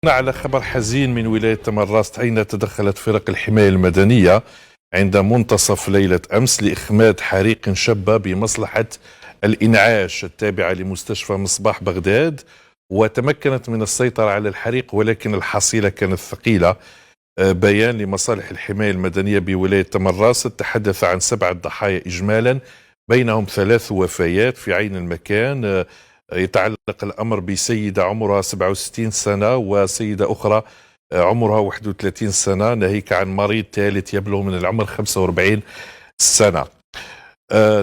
على خبر حزين من ولاية تمراست، حين تدخلت فرق الحماية المدنية عند منتصف ليلة أمس لإخماد حريق شب بمصلحة الإنعاش التابعة لمستشفى مصباح بغداد، وتمكنت من السيطرة على الحريق، ولكن الحصيلة كانت ثقيلة. بيان لمصالح الحماية المدنية بولاية تمراست تحدث عن 7 ضحايا إجمالا، بينهم 3 وفيات في عين المكان. يتعلق الأمر بسيدة عمرها 67 سنة وسيدة أخرى عمرها 31 سنة، ناهيك عن مريض ثالث يبلغ من العمر 45 سنة.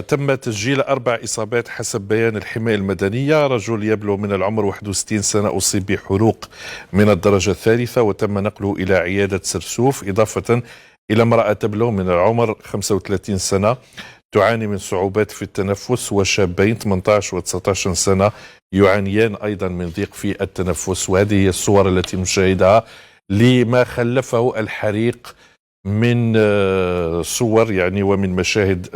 تم تسجيل 4 إصابات حسب بيان الحماية المدنية. رجل يبلغ من العمر 61 سنة أصيب بحروق من الدرجة الثالثة وتم نقله إلى عيادة سرسوف، إضافة إلى امرأة تبلغ من العمر 35 سنة تعاني من صعوبات في التنفس، وشابين 18 و 19 سنة يعانيان أيضا من ضيق في التنفس. وهذه هي الصور التي نشاهدها لما خلفه الحريق من صور يعني ومن مشاهد.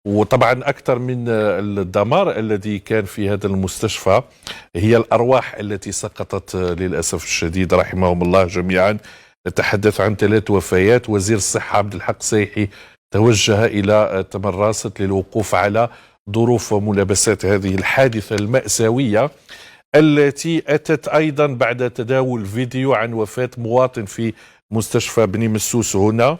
وطبعا أكثر من الدمار الذي كان في هذا المستشفى هي الأرواح التي سقطت للأسف الشديد، رحمهم الله جميعا. نتحدث عن 3 وفيات. وزير الصحة عبد الحق سيحي توجه إلى تمراست للوقوف على ظروف وملابسات هذه الحادثة المأساوية، التي أتت أيضا بعد تداول فيديو عن وفاة مواطن في مستشفى بني مسوس هنا.